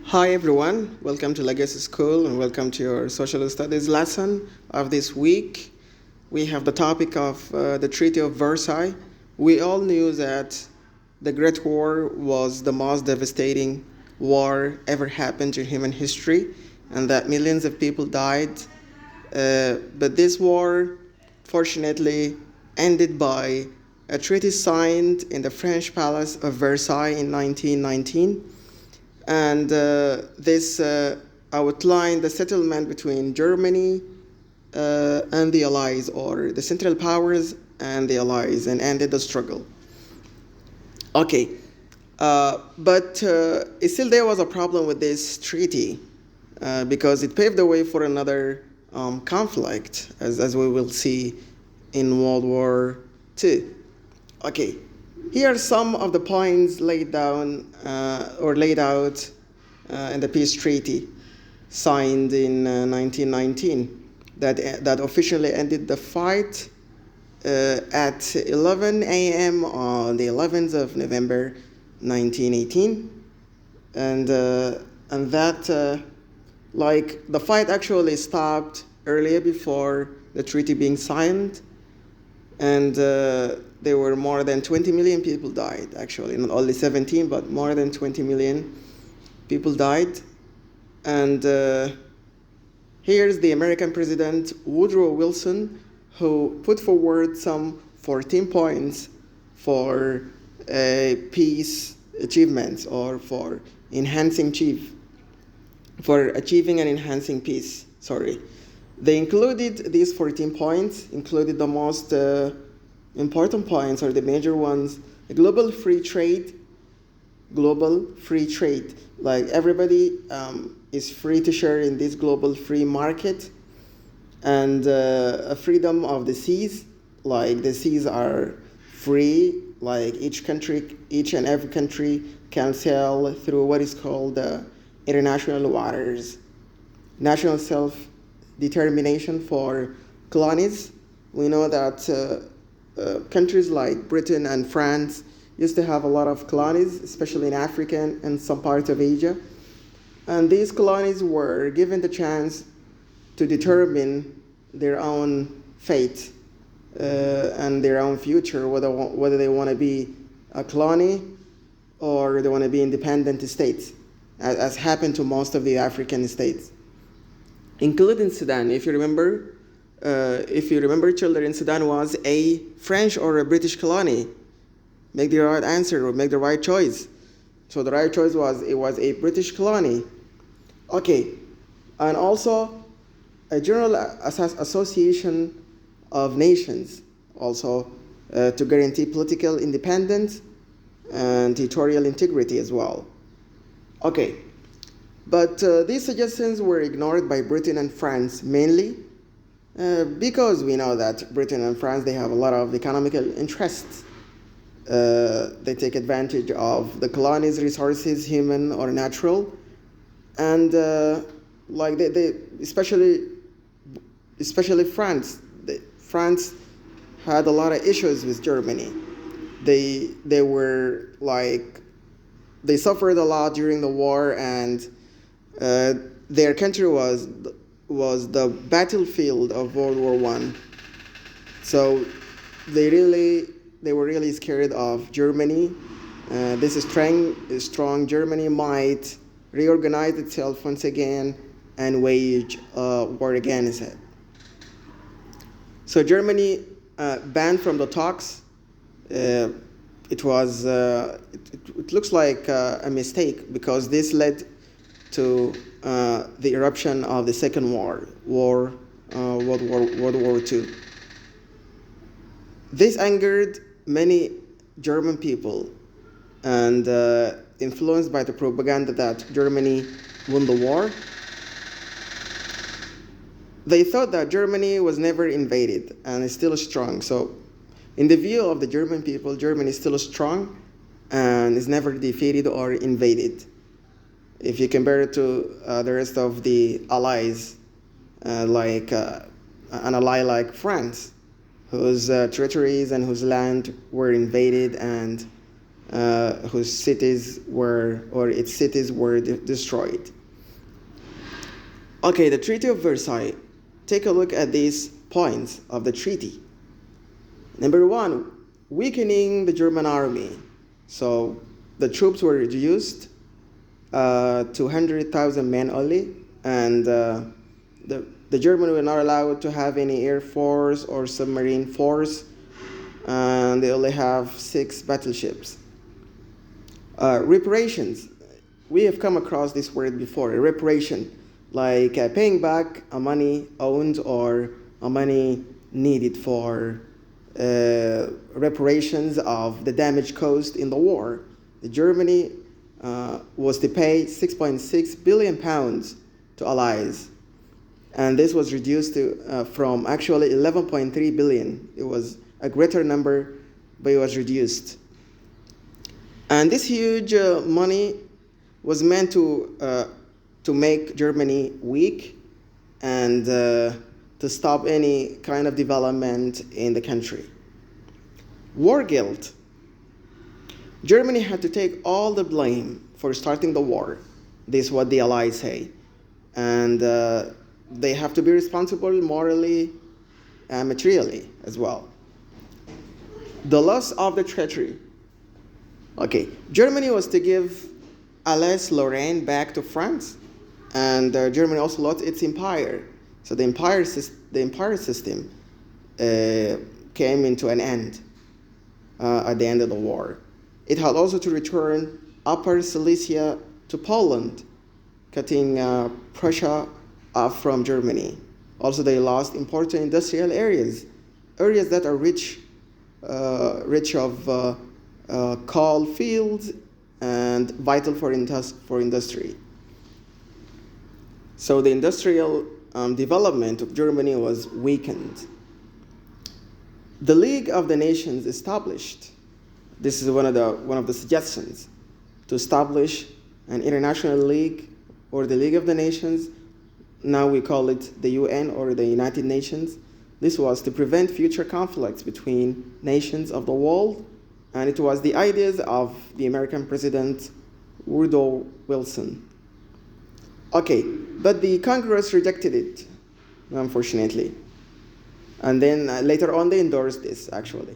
Hi everyone, welcome to Legacy School and welcome to your social studies lesson of this week. We have the topic of the Treaty of Versailles. We all knew that the Great War was the most devastating war ever happened in human history and that millions of people died. But this war, fortunately, ended by a treaty signed in the French Palace of Versailles in 1919, and this outlined the settlement between Germany and the Allies, or the Central Powers and the Allies, and ended the struggle. Okay, but still there was a problem with this treaty because it paved the way for another conflict, as we will see in World War II. Okay, here are some of the points laid down or laid out in the peace treaty signed in 1919 that officially ended the fight at 11 a.m. on the 11th of November 1918, and that like the fight actually stopped earlier before the treaty being signed, and there were more than 20 million people died, actually not only 17 but more than 20 million people died. And here's the American president Woodrow Wilson, who put forward some 14 points for peace achievements, or for achieving and enhancing peace. They included these 14 points, included the most important points, or the major ones: global free trade. Like everybody is free to share in this global free market, and a freedom of the seas. Like the seas are free. Like each and every country can sail through what is called international waters. National self-determination for colonies. We know that countries like Britain and France used to have a lot of colonies, especially in Africa and some parts of Asia. And these colonies were given the chance to determine their own fate and their own future, whether they want to be a colony or they want to be independent states, as happened to most of the African states, including Sudan. If you remember, children, Sudan was a French or a British colony. Make the right answer or make the right choice. So the right choice was a British colony. Okay, and also a general association of nations, also to guarantee political independence and territorial integrity as well. Okay, but these suggestions were ignored by Britain and France mainly because we know that Britain and France, they have a lot of economical interests. They take advantage of the colony's resources, human or natural, and like they especially France. France had a lot of issues with Germany. They were like, they suffered a lot during the war, and their country was the battlefield of World War I. So they were really scared of Germany. This strong Germany might reorganize itself once again and wage war against it. So Germany banned from the talks. It looks like a mistake, because this led to the eruption of the Second World War II. This angered many German people, and influenced by the propaganda that Germany won the war, they thought that Germany was never invaded and is still strong. So in the view of the German people, Germany is still strong and is never defeated or invaded, if you compare it to the rest of the allies, like an ally like France, whose territories and whose land were invaded and whose cities were, or its cities were destroyed. Okay, the Treaty of Versailles. Take a look at these points of the treaty. Number one, weakening the German army. So the troops were reduced to 100,000 men only, and the Germans were not allowed to have any air force or submarine force, and they only have 6 battleships. Reparations. We have come across this word before, reparation, like paying back a money owned or a money needed for reparations of the damage caused in the war. Germany was to pay 6.6 billion pounds to allies, and this was reduced to from actually 11.3 billion. It was a greater number, but it was reduced. And this huge money was meant to make Germany weak and to stop any kind of development in the country. War guilt. Germany had to take all the blame for starting the war. This is what the Allies say. And they have to be responsible morally and materially as well. The loss of the treaty. Okay, Germany was to give Alsace-Lorraine back to France, and Germany also lost its empire. So the empire system came into an end at the end of the war. It had also to return Upper Silesia to Poland, cutting Prussia off from Germany. Also, they lost important industrial areas that are rich of coal fields and vital for industry. So the industrial development of Germany was weakened. The League of the Nations established. This is one of the suggestions, to establish an international league, or the League of the Nations. Now we call it the UN, or the United Nations. This was to prevent future conflicts between nations of the world, and it was the ideas of the American President Woodrow Wilson. Okay, but the Congress rejected it, unfortunately. And then later on they endorsed this, actually.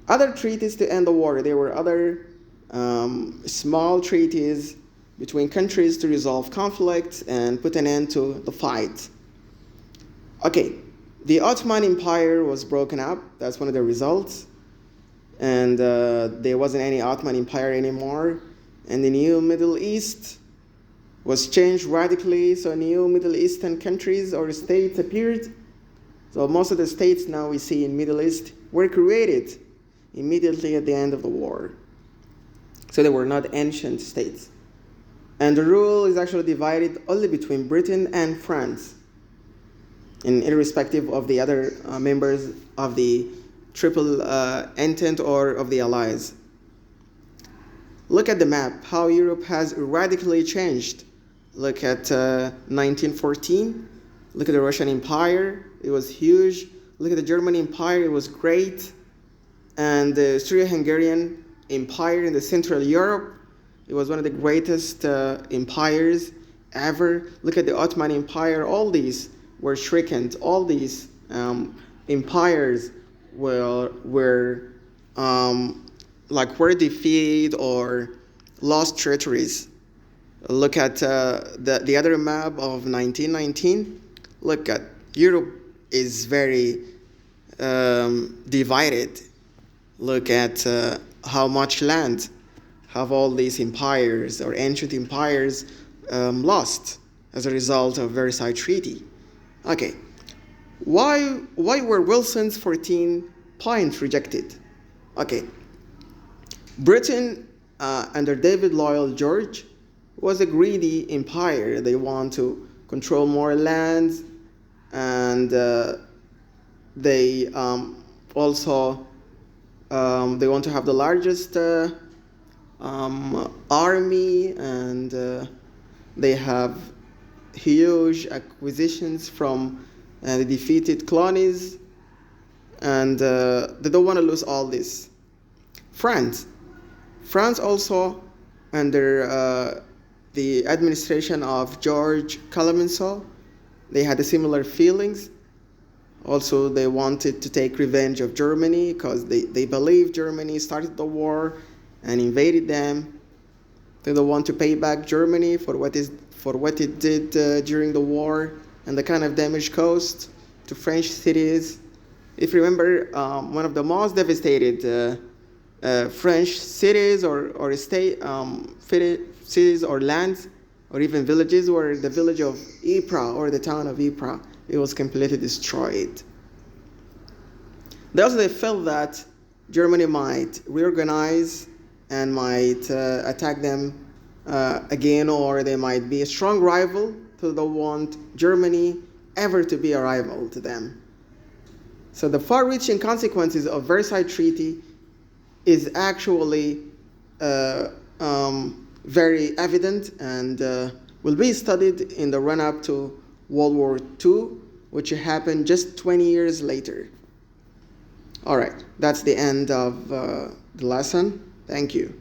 Other treaties to end the war. There were other small treaties between countries to resolve conflicts and put an end to the fight. Okay, the Ottoman Empire was broken up. That's one of the results. And there wasn't any Ottoman Empire anymore. And the new Middle East was changed radically. So new Middle Eastern countries or states appeared. So most of the states now we see in Middle East were created immediately at the end of the war. So they were not ancient states. And the rule is actually divided only between Britain and France, irrespective of the other members of the Triple Entente or of the Allies. Look at the map, how Europe has radically changed. Look at 1914. Look at the Russian Empire. It was huge. Look at the German Empire. It was great. And the Austro-Hungarian Empire in the Central Europe. It was one of the greatest empires ever. Look at the Ottoman Empire. All these were shrunken. All these empires were defeated or lost territories. Look at the other map of 1919. Look at Europe is very divided. Look at how much land have all these empires or ancient empires lost as a result of Versailles Treaty. Okay, why were Wilson's 14 points rejected? Okay, Britain under David Lloyd George was a greedy empire. They want to control more lands, and they also they want to have the largest army, and they have huge acquisitions from the defeated colonies, and they don't want to lose all this. France France also, under the administration of George Clemenceau, they had similar feelings. Also, they wanted to take revenge of Germany because they believed Germany started the war and invaded them. They don't want to pay back Germany for what it did during the war and the kind of damage caused to French cities. If you remember, one of the most devastated French cities or cities or lands or even villages were the village of Ypres or the town of Ypres. It was completely destroyed. They felt that Germany might reorganize and might attack them again, or they might be a strong rival, so they don't want Germany ever to be a rival to them. So the far-reaching consequences of Versailles Treaty is actually very evident and will be studied in the run-up to World War II, which happened just 20 years later. All right, that's the end of the lesson. Thank you.